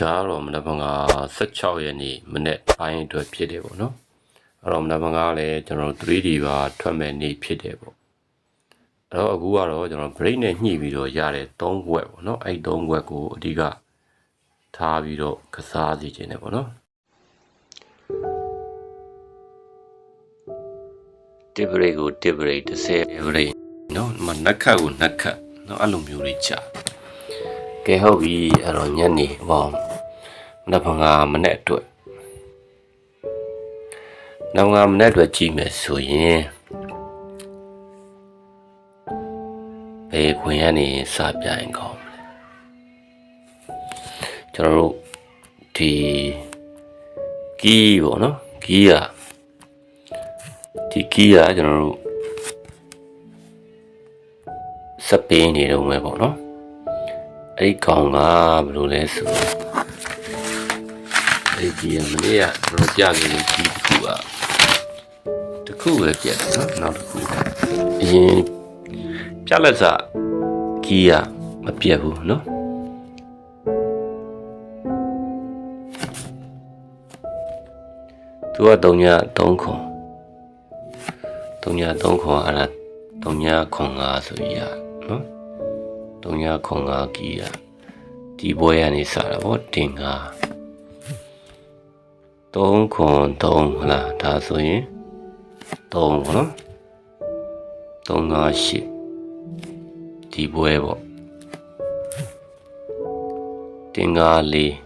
ဒါကတော့မနက်ဖြန်က16ရက်နေ့မနေ့ပိုင်းအတွက်ဖြစ်တယ်ပေါ့နော်အဲ့တော့မနက်ဖြန်ကလည်းကျွန်တော် 3D ပါထွက်မဲ့နေ့ဖြစ်တယ်ပေါ့အဲ့တော့အခုကတော့ကျွန်တော် break နဲ့ညှိပြီးတော့ရတဲ့3ခွက်ပေါ့နော်အဲ့3ခွက်ကိုအဓိကထားပြီးတော့ကစားစီခြင်းတယ်ပေါ့နော်တစ် break ကိုတစ် break 10 break နော်ဒီမှာနှစ်ခတ်ကိုနှစ်ခတ်နော်အဲ့လိုမျိုးတွေကြာကဲဟုတ်ပြီအဲ့တော့ညနေပေါ့မနက်ဖြန်ကမနေ့အတွက်နောက်ငါမနေ့အတွက်ကြည့်မယ်ဆိုရင်ဘယ်ခွင်ရနေစပြရင်ကောင်းမလဲကျွန်တော်တို့ဒီကီးပေါ့နော်ကီးကကျွန်တော်တို့စပင်းနေတော့မယ်ပေါ့နော်အဲ့ဒီကောင်ကဘယ်လိုလဲဆိုအဲ့ဒီမနေ့ကကျွန်တော်ပြခဲ့တဲ့ကီးတစ်ခုပဲပြတ်တယ်နော်နောက်တစ်ခုအရင်ပြလက်စကီးကမပြတ်ဘူးနော်သူက3ည3ခွန်အဲ့ဒါ3ညခွန်5ဆိုရနော်3ညခွန်5ကီးကဒီဘွဲကနေစတာပေါ့တင်5 3ခွန်3ဟလားဒါဆိုရင်3ပေါ့နော်3 5 8ဒီဘွဲပေါ့တင်5 4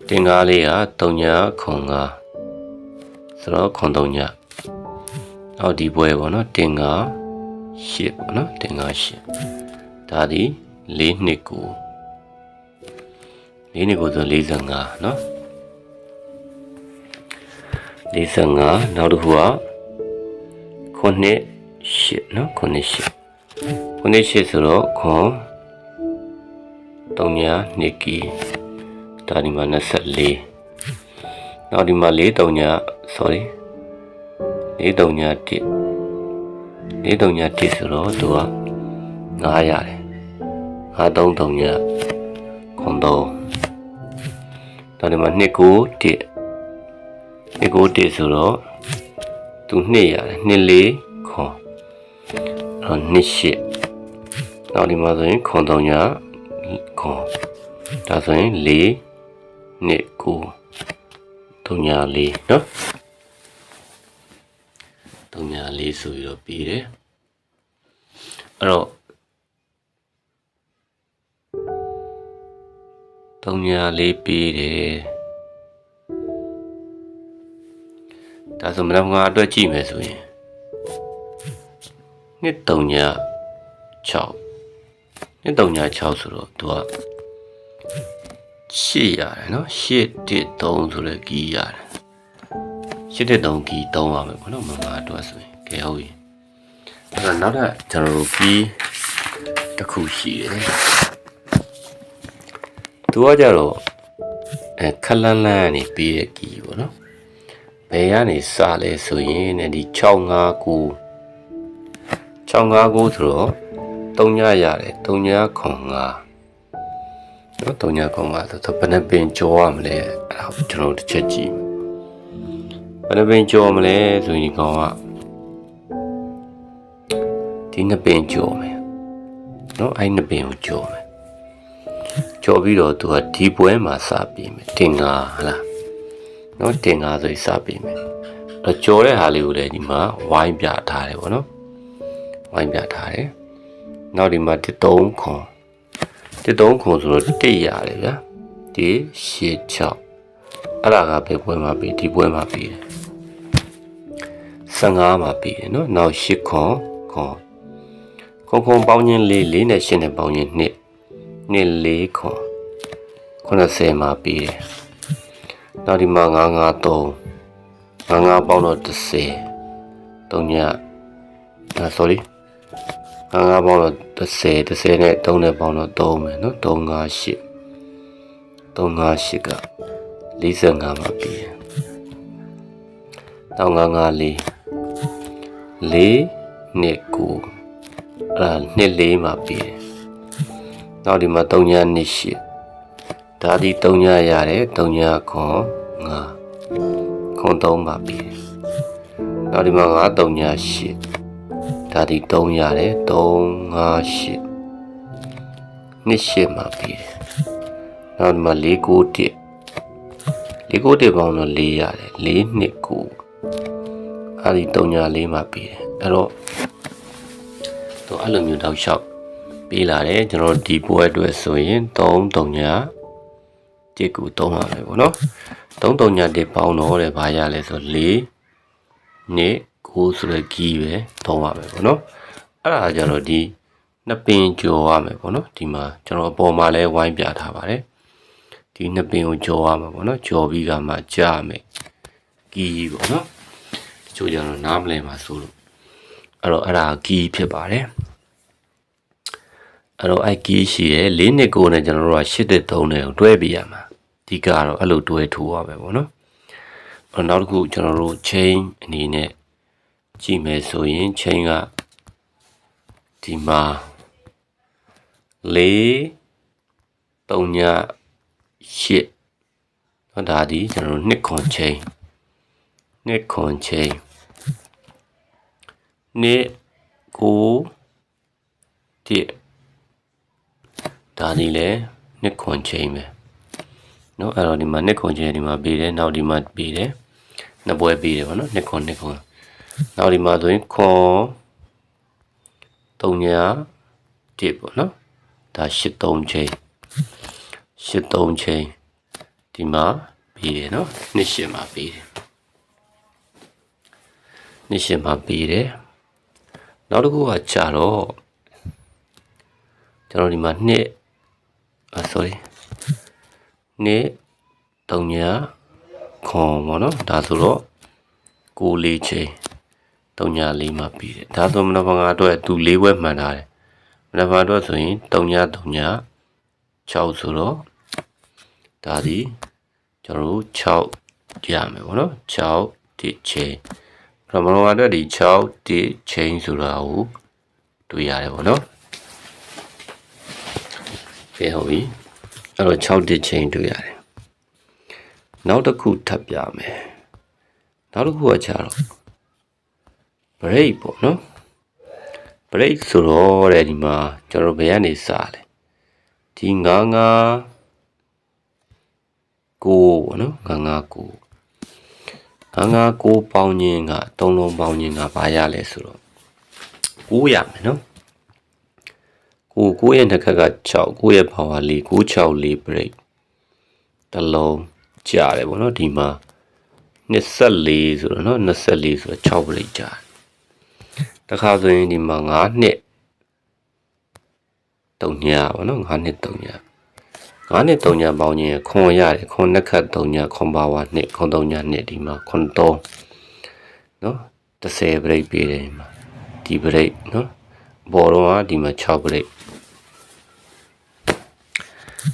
တင်5 4က3ညခွန်5ဆိုတော့ခွန်3ညနောက်ဒီဘွဲပေါ့နော်တင်5 8ပေါ့နော်တင်5 8ဒါဒီ4နှစ်ကို4နှစ်ကိုဆို45နော်45နောက်တစ်ခုက9 8နော်9 8ဆိုတော့ခွန်3ညနှစ်ကီဒါဒီမှာ24နောက်ဒီမှာ4 3ည sorry 4 3ည1 4 3ည1ဆိုတော့သူက9ရတယ်5 3 3ညခွန်3ဒါဒီမှာ2 9 1 2 9 1ဆိုတော့သူ2ရတယ်2 4ခွန်2 8နောက်ဒီမှာဆိုရင်ခွန်3ညခွန်ဒါဆိုရင်4 2 9 3ည4နော်3ည4ဆိုပြီးတော့ပြီးတယ်အဲ့တော့3ည4ပြီးတယ်ဒါဆိုမနက်ငါအတွက်ကြည့်မယ်ဆိုရင်2 3ည6 2 3ည6ဆိုတော့သူက8ရတယ်နော်8 1 3ဆိုတဲ့ကီးရတယ်8 1 3ကီး3ပါမယ်ပေါ့နော်မငါအတွက်ဆိုရင်ကဲဟုတ်ပြီအဲ့တော့နောက်ထပ်ကျွန်တော်တို့ကီးတစ်ခုရှိတယ်သူကကြတော့ခလန်းလန်းနေပြီးတဲ့ကီးပေါ့နော်ဘယ်ကနေစလဲဆိုရင်ဒီ6 5 9 6 5 9ဆိုတော့3ညရတယ်3ညခွန်5နော်3ညခွန်5ဆိုတော့ဘယ်နှပင်ကြောရမလဲအဲ့ဒါကျွန်တော်တို့တစ်ချက်ကြည့်ဘယ်နှပင်ကြောမလဲဆိုရင်ကောင်ကဒီ2ပင်ကြောမယ်နော်အဲ့2ပင်ကိုကြောမယ်ကြောပြီးတော့သူကဒီပွဲမှာစပြီးမယ်တင်5ဟလားနော်တင်5ဆိုပြီးစပြီးမယ်အဲ့ကြောတဲ့ဟာလေးကိုလည်းဒီမှာဝိုင်းပြထားတယ်ပေါ့နော်ဝိုင်းပြထားတယ်နောက်ဒီမှာ3ခွန်3ခွန်ဆိုတော့1ရတယ်ဗျာဒီ8 6အဲ့ဒါကဘယ်ပွဲမှာပြီးဒီပွဲမှာပြီးတယ်15မှာပြီးတယ်နော်နောက်8ခွန်ပေါင်းခြင်း4နဲ့8နဲ့ပေါင်းခြင်း2 4ခွန်90မှာပြီးတယ်နောက်ဒီမှာ9 5 3 9 5ပေါင်းတော့10 3ညsorry 9 ပေါင်းတော့10နဲ့3နဲ့ပေါင်းတော့3မယ်နော်3 5 8 3 5 8က45မှာပြီးတယ်နောက်9 5 4 4 2 9အဲ့ဒါ2 4မှာပြီးတယ် နောက်ဒီမှာ3ည2ရှစ်ဒါဒီ3ညရတယ်3ညခွန်5ခွန်3ပါပြီနောက်ဒီမှာ9 3ည8ဒါဒီ3ရတယ်3 5 8နှစ်ရှစ်ပါပြီနောက်ဒီမှာ4 9 1 4 9 1ပေါင်းတော့4ရတယ်4 2 9အဲ့ဒီ3ည4မှာပြီအဲ့တော့တော့အဲ့လိုမျိုးတောက်လျှောက်ပေးလာတယ်ကျွန်တော်ဒီပွဲအတွက်ဆိုရင်3 3ည1ကူ3ပါပဲပေါ့နော်3 3ည1ပေါင်းတော့တဲ့ဘာရလဲဆို4 2 9ဆိုတဲ့ကြီးပဲ3ပါပဲပေါ့နော်အဲ့ဒါကြတော့ဒီနှစ်ပင်ကြော်ရမယ်ပေါ့နော်ဒီမှာကျွန်တော်အပေါ်မှာလဲဝိုင်းပြထားပါတယ်ဒီနှစ်ပင်ကိုကြော်ရမှာပေါ့နော်ကြော်ပြီးကမှကြားမယ်ကီးပေါ့နော်တချို့ကျတော့နားမလည်ပါဆိုလို့အဲ့တော့အဲ့ဒါကီးဖြစ်ပါတယ်အဲ့တော့အဲ့ကီးရှိတယ်4 2 9နဲ့ကျွန်တော်တို့က8 3နဲ့တွဲပြရမှာဒီကတော့အဲ့လိုတွဲထိုးရမယ်ပေါ့နော်အဲ့နောက်တစ်ခုကျွန်တော်တို့ chain အနေနဲ့ကြည့်မယ်ဆိုရင် chain ကဒီမှာ4 3ည8နော်ဒါဒီကျွန်တော်တို့2ခွန် chain 2ခွန် chain 2 9 1ဒါဒီလေ2ခွန် chain ပဲနော်အဲ့တော့ဒီမှာ2ခွန် chain ဒီမှာပေးတယ်နောက်ဒီမှာပေးတယ်နှစ်ပွဲပေးတယ်ဗောနော်2ခွန်နောက်ဒီမှာဆိုရင်ခွန်3ည1ပေါ့နော်ဒါ8 3 chain 8 3 chain ဒီမှာပေးတယ်နော်2 8မှာပေးတယ်2 8မှာပေးတယ်နောက်တစ်ခုကကြာတော့ကျွန်တော်ဒီမှာsorry 2 3ညခွန်ပေါ့နော်ဒါဆိုတော့9 4 chain 3ည4မှာပေးတယ်ဒါဆိုမနက်ဖြန်အတွက်သူ4ဘွဲမှန်ထားတယ်မနက်ဖြန်အတွက်ဆိုရင်3ည3ည6ဆိုတော့ဒါဒီကျွန်တော်တို့6ရမယ်ပေါ့နော်6 1 chain ပထမတော့အတွက်ဒီ6 1 chain ဆိုတာကိုတွေ့ရတယ်ပေါ့နော်ကဲဟုတ်ပြီအဲ့တော့6 1 chain တွေ့ရတယ်နောက်တစ်ခုထပ်ပြမယ်နောက်တစ်ခုကကြာတော့ break ပေါ့နော် break ဆိုတော့တဲ့ဒီမှာကျွန်တော်ဘယ်ကနေစလဲဒီ9 9 9ပေါ့နော်9 9 9 9 9ပေါင်းခြင်းက3လုံးပေါင်းခြင်းကဘာရလဲဆိုတော့9ရမယ်နော်9ရဲ့တစ်ခါက6 9ရဲ့ဘာဝ4 9 6 4 break တစ်လုံးကြာတယ်ပေါ့နော်ဒီမှာ24ဆိုတော့နော်24ဆိုတော့6 break ကြာတခါဆိုရင်ဒီမှာ9နှစ်3ညပေါ့နော်9နှစ်3ည9နှစ်3ညပေါင်းခြင်းခွန်ရတယ်ခွန်နှစ်ခတ်3ညခွန်ပါဝါ2ခွန်3ည2ဒီမှာခွန်3နော်30 break ပေးတယ်ဒီမှာဒီ break နော်ဘောလုံးကဒီမှာ6 break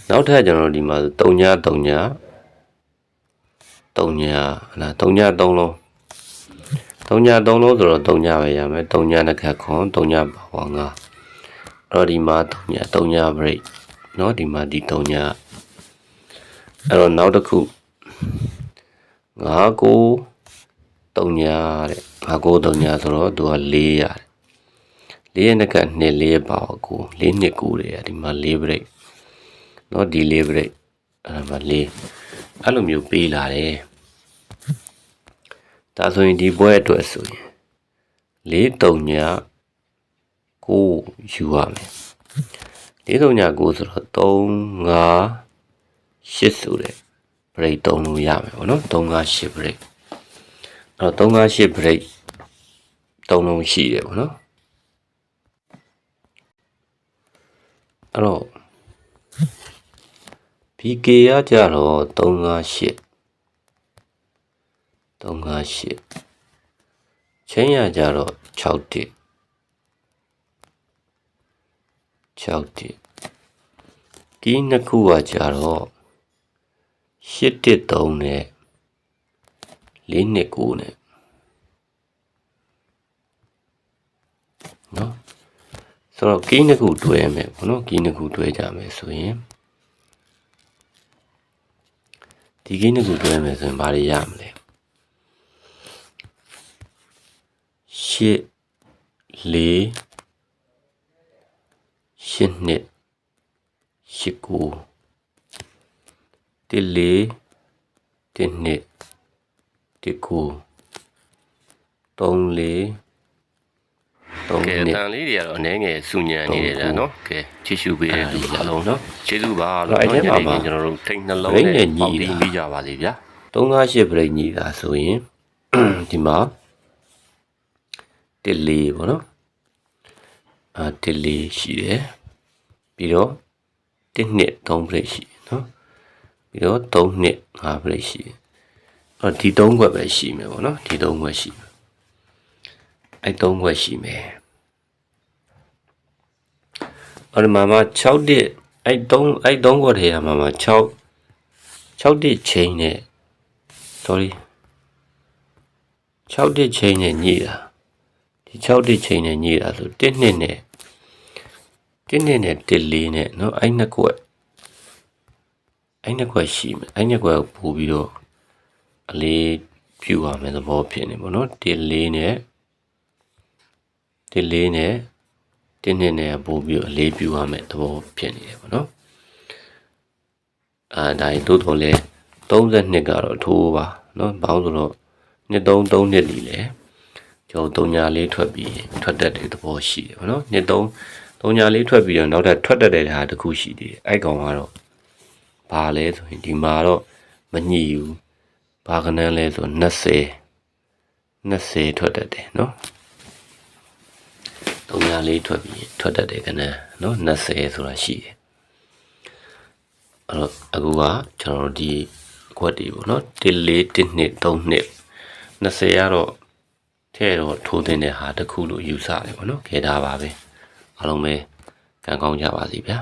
နောက်ထပ်ကျွန်တော်ဒီမှာ3ည3ည3ညလား3ည3လုံး3ည3လုံးဆိုတော့3ညပဲရမယ်3ညနှစ်ခတ်ခွန်3ညပါဝါ9အဲ့တော့ဒီမှာ3ည break เนาะဒီမှာဒီ3ညအဲ့တော့နောက်တစ်ခု9 9 3ညတဲ့9 9 3ညဆိုတော့သူက4ရတယ်4ရဲ့နှစ်က2 4ရဲ့ပါဝါ9 4 2 9တွေဒီမှာ4 break เนาะဒီ4 break အဲ့မှာ4အဲ့လိုမျိုးပေးလာတယ်ဒါဆိုရင်ဒီပွဲအတွက်ဆိုရင်4 3ည9ယူရမယ်4 3ည9ဆိုတော့3 5 8ဆိုတဲ့ break 3လုံးရမယ်ပေါ့နော်3 5 8 break အဲ့တော့3 5 8 break 3လုံးရှိတယ်ပေါ့နော်အဲ့တော့ PK ရကြတော့3 5 8 3 5 8ချင်းရကြတော့6 1 6 1ကီးနှစ်ခုကကြတော့8 1 3နဲ့4 2 9နဲ့နော် ဆိုတော့ကီးနှစ်ခုတွဲမယ်ပေါ့နော်ကီးနှစ်ခုတွဲကြမယ်ဆိုရင်ဒီကီးနှစ်ခုတွဲမယ်ဆိုရင်ဘာတွေရမလဲ8 4 8နှစ်8 9 1 4 1နှစ်1 9 3 4 3နှစ်တန်လေးတွေကတော့အနေငယ်စုညံနေတယ်နော်ကဲချစ်ရှုပေးတဲ့လူအားလုံးနော်ကျေးဇူးပါလို့အဲ့ဒီမှာကျွန်တော်တို့ထိတ်နှလုံးနဲ့ညီပြီးကြပါလိမ့်ဗျာ358ပြိညီတာဆိုရင်ဒီမှာ1 4ပေါ့နော်1 4ရှိတယ်ပြီးတော့1နှစ်3ပြိရှိနော်ပြီးတော့3နှစ်5ပြိရှိဒီ3ခွက်ပဲရှိမယ်ပေါ့နော်ဒီ3ခွက်ရှိမယ်အဲ့3ခွက်ရှိမယ်အဲ့ဒီမှာ6တစ်အဲ့3ခွက်ထဲမှာ6တစ်ချိန်နဲ့ sorry 6တစ်ချိန်နဲ့ညှိတာဒီ6တစ်ချိန်နဲ့ညှိတာဆို1နှစ်နဲ့1နှစ်နဲ့1 4နဲ့เนาะအဲ့နှစ်ခွက်ရှိမယ်အဲ့နှစ်ခွက်ပို့ပြီးတော့အလေးပြူရမယ်သဘောဖြစ်နေပေါ့เนาะ1 4နဲ့1 4နဲ့1နှစ်နဲ့ပို့ပြီးတော့အလေးပြူရမယ်သဘောဖြစ်နေတယ်ပေါ့เนาะဒါတိုးတော်လဲ32ကတော့ထိုးပါเนาะဘောင်းဆိုတော့နှစ်3နှစ်လီလဲကျွန်တော်3ညာလေးထွက်ပြီးထွက်တတ်တဲ့သဘောရှိတယ်ပေါ့เนาะနှစ်3ညာလေးထွက်ပြီးတော့နောက်ထပ်ထွက်တတ်တဲ့ဟာတစ်ခုရှိသေးတယ်အဲ့ကောင်ကတော့ဘာလဲဆိုရင်ဒီမှာတော့မညှိဘူးဘာကနန်းလဲဆို20ထွက်တတ်တယ်เนาะ3ညာလေးထွက်ပြီးထွက်တတ်တဲ့ကနန်းเนาะ20ဆိုတာရှိတယ်အဲ့တော့အခုကကျွန်တော်တို့ဒီခွက်တွေပေါ့เนาะ1 4 1နှစ်3နှစ်20ကတော့ထဲတော့ထိုးတဲ့ဟာတစ်ခုလို့ယူဆတယ်ပေါ့နော်ခဲတာပါပဲအားလုံးပဲကံကောင်းကြပါစေဗျာ